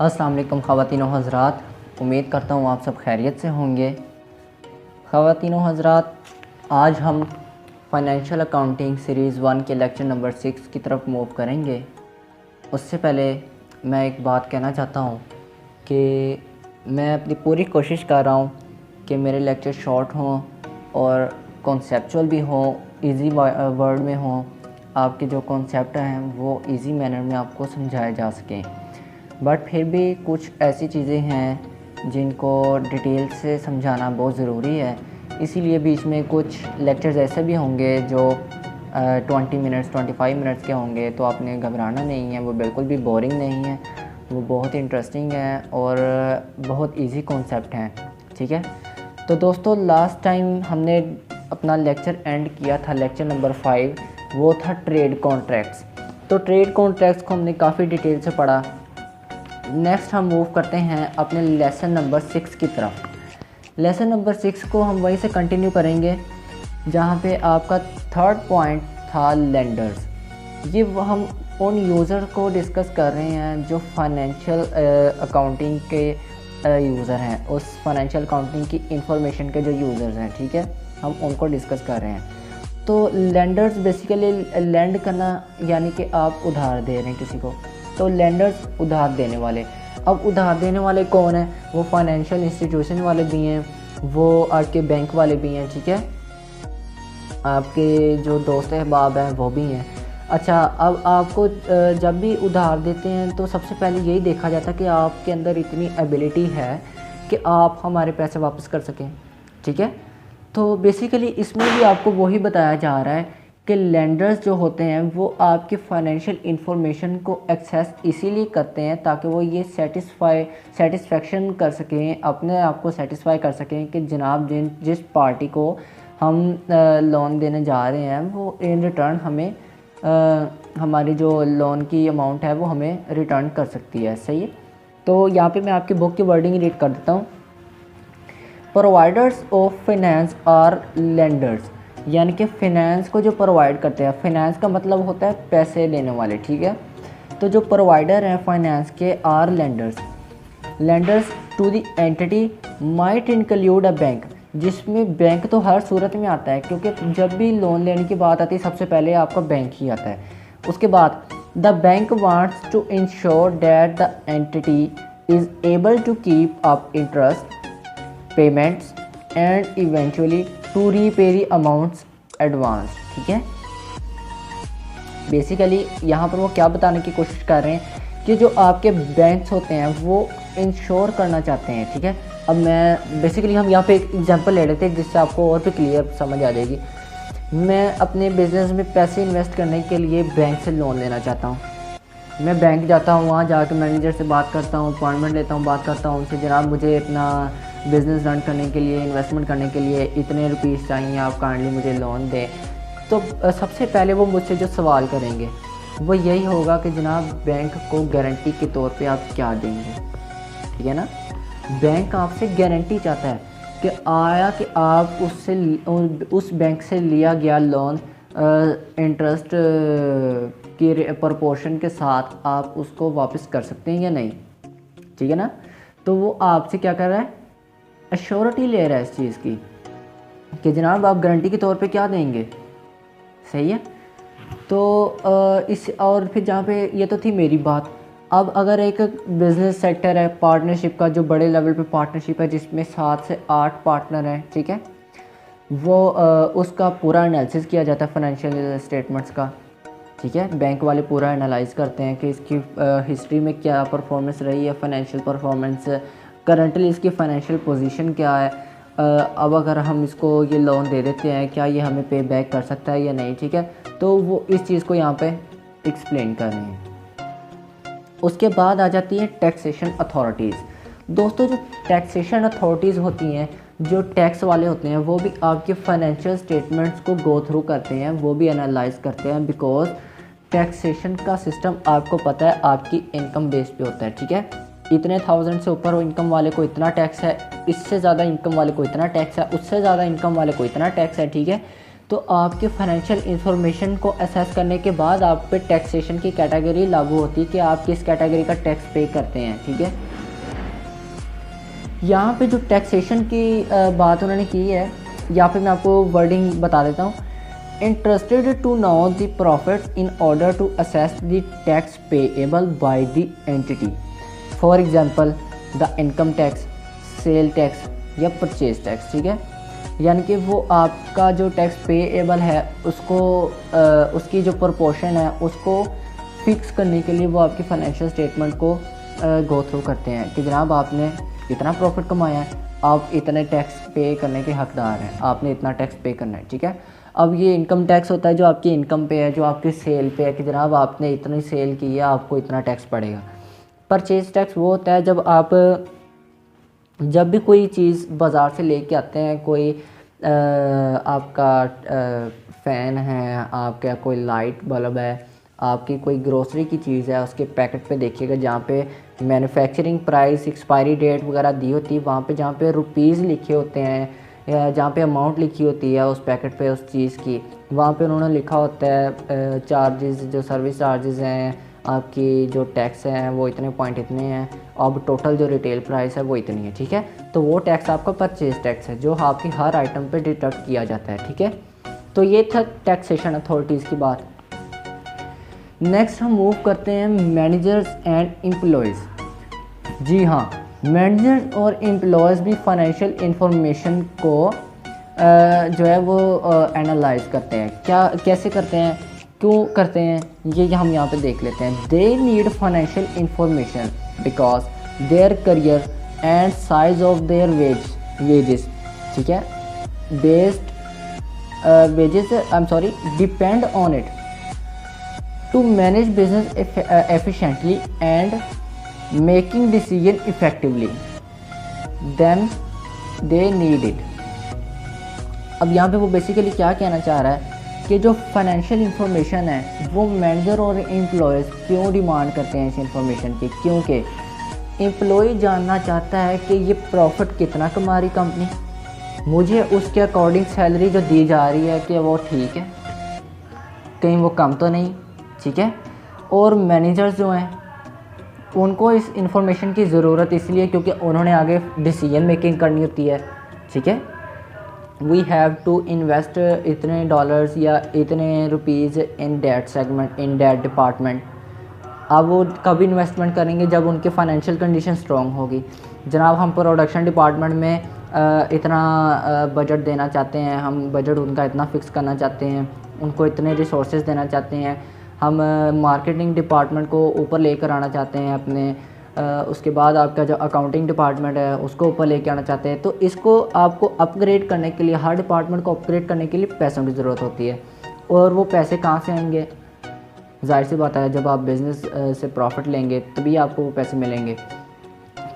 अस्सलाम वालेकुम ख़वातीन व हज़रात, उम्मीद करता हूँ आप सब खैरियत से होंगे। ख़वातीन व हज़रात, आज हम फ़ाइनेंशियल अकाउंटिंग सीरीज़ 1 के लेक्चर नंबर 6 की तरफ मूव करेंगे। उससे पहले मैं एक बात कहना चाहता हूँ कि मैं अपनी पूरी कोशिश कर रहा हूँ कि मेरे लेक्चर शॉर्ट हों और कॉन्सेप्चुअल भी हों, इजी वर्ड में हों, आपके जो कॉन्सेप्ट हैं वो इजी मैनर में आपको समझाए जा सकें। बट फिर भी कुछ ऐसी चीज़ें हैं जिनको डिटेल से समझाना बहुत ज़रूरी है, इसीलिए बीच में कुछ लेक्चर्स ऐसे भी होंगे जो 20 मिनट्स 25 मिनट्स के होंगे। तो आपने घबराना नहीं है, वो बिल्कुल भी बोरिंग नहीं है, वो बहुत इंटरेस्टिंग है और बहुत इजी कॉन्सेप्ट हैं। ठीक है, तो दोस्तों लास्ट टाइम हमने अपना लेक्चर एंड किया था, लेक्चर नंबर 5, वो था ट्रेड कॉन्ट्रैक्ट्स। तो ट्रेड कॉन्ट्रैक्ट्स को हमने काफ़ी डिटेल से पढ़ा। नेक्स्ट हम मूव करते हैं अपने लेसन नंबर 6 की तरफ। लेसन नंबर 6 को हम वहीं से कंटिन्यू करेंगे जहाँ पे आपका थर्ड पॉइंट था लेंडर्स। ये हम उन यूज़र को डिस्कस कर रहे हैं जो फाइनेंशियल अकाउंटिंग के यूज़र हैं, उस फाइनेंशियल अकाउंटिंग की इंफॉर्मेशन के जो यूज़र्स हैं। ठीक है, हम उनको डिस्कस कर रहे हैं। तो लेंडर्स बेसिकली लेंड करना यानी कि आप उधार दे रहे हैं किसी को, तो लेंडर्स उधार देने वाले। अब उधार देने वाले कौन है? वो फाइनेंशियल इंस्टीट्यूशन वाले भी हैं, वो आपके बैंक वाले भी हैं। ठीक है, आपके जो दोस्त अहबाब हैं वो भी हैं। अच्छा, अब आपको जब भी उधार देते हैं तो सबसे पहले यही देखा जाता है कि आपके अंदर इतनी एबिलिटी है कि आप हमारे पैसे वापस कर सकें। ठीक है, तो बेसिकली इसमें भी आपको वही बताया जा रहा है कि लेंडर्स जो होते हैं वो आपके फाइनेंशियल इंफॉर्मेशन को एक्सेस इसीलिए करते हैं ताकि वो ये सेटिस्फेक्शन कर सकें, अपने आप को सेटिस्फाई कर सकें कि जनाब जिस पार्टी को हम लोन देने जा रहे हैं वो इन रिटर्न हमें हमारी जो लोन की अमाउंट है वो हमें रिटर्न कर सकती है। सही है, तो यहाँ पे मैं आपकी बुक की वर्डिंग रीड कर देता हूँ। Providers of finance are lenders, यानी कि फ़िनेंस को जो प्रोवाइड करते हैं, फ़िनेंस का मतलब होता है पैसे देने वाले। ठीक है, तो जो प्रोवाइडर हैं फाइनेंस के are lenders. Lenders to the entity might include a bank, जिसमें बैंक तो हर सूरत में आता है क्योंकि जब भी लोन लेने की बात आती है सबसे पहले आपका बैंक ही आता है। उसके बाद the bank wants to ensure that the entity is able to keep up interest payments and eventually to repay the amounts advance. ठीक है, बेसिकली यहाँ पर वो क्या बताने की कोशिश कर रहे हैं कि जो आपके बैंक्स होते हैं वो इंश्योर करना चाहते हैं। ठीक है, अब मैं बेसिकली हम यहाँ पे एक एग्जांपल ले लेते हैं जिससे आपको और भी क्लियर समझ आ जाएगी। मैं अपने बिज़नेस में पैसे इन्वेस्ट करने के लिए बैंक से लोन लेना चाहता हूँ। मैं बैंक जाता हूँ, वहाँ जाकर मैनेजर से बात करता हूँ, अपॉइंटमेंट लेता हूँ, बात करता हूँ उनसे, जनाब मुझे अपना बिज़नेस रन करने के लिए, इन्वेस्टमेंट करने के लिए इतने रुपीस चाहिए, आप काइंडली मुझे लोन दें। तो सबसे पहले वो मुझसे जो सवाल करेंगे वो यही होगा कि जनाब बैंक को गारंटी के तौर पे आप क्या देंगे। ठीक है ना, बैंक आपसे गारंटी चाहता है कि आया कि आप उससे उस बैंक से लिया गया लोन इंटरेस्ट की प्रपोर्शन के साथ आप उसको वापस कर सकते हैं या नहीं। ठीक है ना, तो वो आपसे क्या कर रहा है, अश्योरिटी ले रहा है इस चीज़ की कि जनाब आप गारंटी के तौर पे क्या देंगे। सही है, तो इस और फिर जहाँ पे ये तो थी मेरी बात। अब अगर एक बिज़नेस सेक्टर है पार्टनरशिप का, जो बड़े लेवल पे पार्टनरशिप है जिसमें 7 से 8 पार्टनर हैं। ठीक है, वो उसका पूरा एनालिसिस किया जाता है फाइनेंशियल स्टेटमेंट्स का। ठीक है, बैंक वाले पूरा एनालाइज करते हैं कि इसकी हिस्ट्री में क्या परफॉर्मेंस रही है, फाइनेंशियल परफॉर्मेंस, करंटली इसकी फाइनेंशियल पोजीशन क्या है, अब अगर हम इसको ये लोन दे देते हैं क्या ये हमें पे बैक कर सकता है या नहीं। ठीक है, तो वो इस चीज़ को यहाँ पे एक्सप्लेन कर रहे हैं। उसके बाद आ जाती है टैक्सेशन अथॉरिटीज़। दोस्तों, जो टैक्सेशन अथॉरिटीज़ होती हैं, जो टैक्स वाले होते हैं, वो भी आपके फाइनेंशियल स्टेटमेंट्स को गो थ्रू करते हैं, वो भी एनालाइज करते हैं, बिकॉज टैक्सेशन का सिस्टम आपको पता है आपकी इनकम बेस पे होता है। ठीक है, इतने 1000 से ऊपर इनकम वाले को इतना टैक्स है, इससे ज़्यादा इनकम वाले को इतना टैक्स है, उससे ज़्यादा इनकम वाले को इतना टैक्स है। ठीक है, तो आपके फाइनेंशियल इंफॉर्मेशन को असेस करने के बाद आप पे टैक्सेशन की कैटेगरी लागू होती है कि आप किस कैटेगरी का टैक्स पे करते हैं, ठीक है। यहाँ पे जो टैक्सेशन की बात उन्होंने की है, यहाँ पे मैं आपको वर्डिंग बता देता हूँ। Interested to know the profits in order to assess the tax payable by the entity, for example the income tax, sale tax या परचेज टैक्स, ठीक है। यानी कि वो आपका जो टैक्स पेएबल है उसको उसकी जो प्रोपोर्शन है उसको फिक्स करने के लिए वो आपकी फाइनेंशियल स्टेटमेंट को गो थ्रू करते हैं कि जनाब आपने इतना प्रॉफिट कमाया है, आप इतने टैक्स पे करने के हकदार हैं, आपने इतना टैक्स पे करना है, ठीक है। अब ये इनकम टैक्स होता है जो आपकी इनकम पे है, जो आपकी सेल पे है कि जनाब आपने इतनी सेल की है, आपको इतना टैक्स पड़ेगा। परचेज टैक्स वो होता है जब भी कोई चीज़ बाज़ार से लेके आते हैं, कोई आपका फ़ैन है, आपका कोई लाइट बल्ब है, आपकी कोई ग्रोसरी की चीज़ है, उसके पैकेट पे देखिएगा जहाँ पे मैन्युफैक्चरिंग प्राइस, एक्सपायरी डेट वगैरह दी होती है, वहाँ पे जहाँ पे रुपीज़ लिखे होते हैं या जहाँ पे अमाउंट लिखी होती है उस पैकेट पे उस चीज़ की, वहाँ पे उन्होंने लिखा होता है चार्जेस, जो सर्विस चार्जेस हैं, आपकी जो टैक्स है वो इतने पॉइंट इतने हैं, अब टोटल जो रिटेल प्राइस है वो इतनी है, ठीक है। तो वो टैक्स आपका परचेज टैक्स है जो आपकी हर आइटम पे डिडक्ट किया जाता है, ठीक है। तो ये था टैक्सेशन अथॉरिटीज़ की बात। नेक्स्ट हम मूव करते हैं मैनेजर्स एंड एम्प्लॉयज़। जी हाँ, मैनेजर्स और एम्प्लॉयज़ भी फाइनेंशियल इंफॉर्मेशन को जो है वो एनालाइज करते हैं। कैसे करते हैं, क्यों करते हैं, ये हम यहाँ पे देख लेते हैं। They need financial information because their career and size of their wages, ठीक है, depend on it to manage business efficiently and making decision effectively, then they need it। अब यहाँ पे वो बेसिकली क्या कहना चाह रहा है कि जो फाइनेंशियल इंफॉर्मेशन है वो मैनेजर और एम्प्लॉयज़ क्यों डिमांड करते हैं इस इंफॉर्मेशन की, क्योंकि एम्प्लॉय जानना चाहता है कि ये प्रॉफिट कितना कमा रही कंपनी, मुझे उसके अकॉर्डिंग सैलरी जो दी जा रही है कि वो ठीक है, कहीं वो कम तो नहीं, ठीक है। और मैनेजर्स जो हैं उनको इस इंफॉर्मेशन की ज़रूरत इसलिए क्योंकि उन्होंने आगे डिसीजन मेकिंग करनी होती है, ठीक है। वी हैव टू इन्वेस्ट इतने डॉलर्स या इतने rupees in that segment, in that department. अब वो कभी इन्वेस्टमेंट करेंगे जब उनकी फाइनेंशियल कंडीशन स्ट्रॉन्ग होगी। जनाब हम प्रोडक्शन डिपार्टमेंट में इतना बजट देना चाहते हैं, हम बजट उनका इतना फ़िक्स करना चाहते हैं, उनको इतने रिसोर्सेज देना चाहते हैं, हम मार्केटिंग डिपार्टमेंट को ऊपर लेकर आना चाहते हैं अपने, उसके बाद आपका जो अकाउंटिंग डिपार्टमेंट है उसको ऊपर लेके आना चाहते हैं। तो इसको आपको अपग्रेड करने के लिए, हर डिपार्टमेंट को अपग्रेड करने के लिए पैसों की ज़रूरत होती है। और वो पैसे कहाँ से आएंगे, जाहिर सी बात है जब आप बिज़नेस से प्रॉफिट लेंगे तभी आपको वो पैसे मिलेंगे।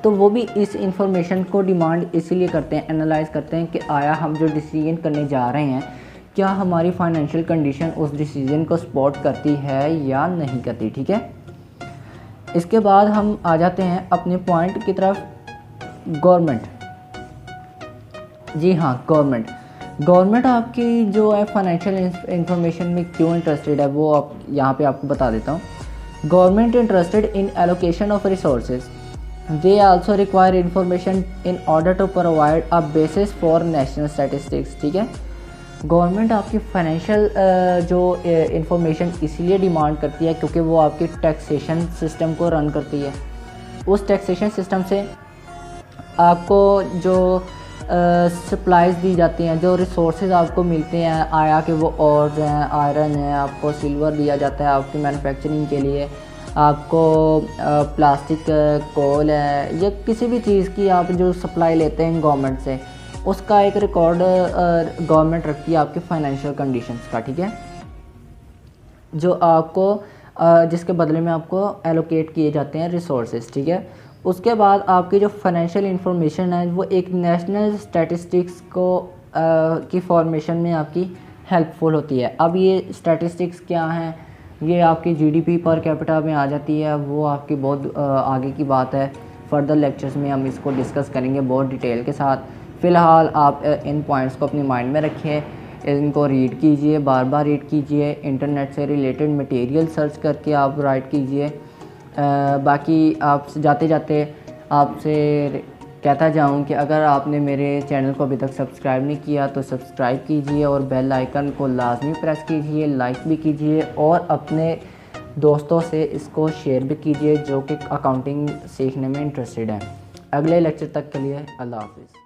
तो वो भी इस इंफॉर्मेशन को डिमांड इसीलिए करते हैं, एनालाइज करते हैं कि आया हम जो डिसीजन करने जा रहे हैं क्या हमारी फाइनेंशियल कंडीशन उस डिसीजन को सपोर्ट करती है या नहीं करती, ठीक है। इसके बाद हम आ जाते हैं अपने पॉइंट की तरफ, गवर्नमेंट। जी हाँ, गवर्नमेंट आपकी जो है फाइनेंशियल इंफॉर्मेशन में क्यों इंटरेस्टेड है वो आप यहाँ पे आपको बता देता हूँ। Government interested in allocation of resources, they also require information in order to provide a basis for national statistics, ठीक है। गवर्नमेंट आपकी फाइनेंशियल जो इंफॉर्मेशन इसलिए डिमांड करती है क्योंकि वो आपकी टैक्सेशन सिस्टम को रन करती है। उस टैक्सेशन सिस्टम से आपको जो सप्लाईज दी जाती हैं, जो रिसोर्सेज आपको मिलते हैं, आया कि वो ऑर्स हैं, आयरन है, आपको सिल्वर दिया जाता है आपकी मैन्युफैक्चरिंग के लिए, आपको प्लास्टिक कोल है या किसी भी चीज़ की आप जो सप्लाई लेते हैं गवर्नमेंट से, उसका एक रिकॉर्ड गवर्नमेंट रखती है आपके फाइनेंशियल कंडीशंस का, ठीक है, जो आपको जिसके बदले में आपको एलोकेट किए जाते हैं रिसोर्सेज, ठीक है। उसके बाद आपकी जो फाइनेंशियल इंफॉर्मेशन है वो एक नेशनल स्टैटिस्टिक्स को की फॉर्मेशन में आपकी हेल्पफुल होती है। अब ये स्टैटिस्टिक्स क्या हैं, ये आपकी जीडीपी पर कैपिटा में आ जाती है, वो आपकी बहुत आगे की बात है, फर्दर लेक्चर्स में हम इसको डिस्कस करेंगे बहुत डिटेल के साथ। फ़िलहाल आप इन पॉइंट्स को अपने माइंड में रखें। इनको रीड कीजिए, बार बार रीड कीजिए, इंटरनेट से रिलेटेड मटेरियल सर्च करके आप राइट कीजिए। बाकी आप जाते जाते आपसे कहता जाऊं कि अगर आपने मेरे चैनल को अभी तक सब्सक्राइब नहीं किया तो सब्सक्राइब कीजिए और बेल आइकन को लाजमी प्रेस कीजिए, लाइक भी कीजिए और अपने दोस्तों से इसको शेयर भी कीजिए जो कि अकाउंटिंग सीखने में इंटरेस्टेड है। अगले लेक्चर तक के लिए अल्लाह हाफ़िज़।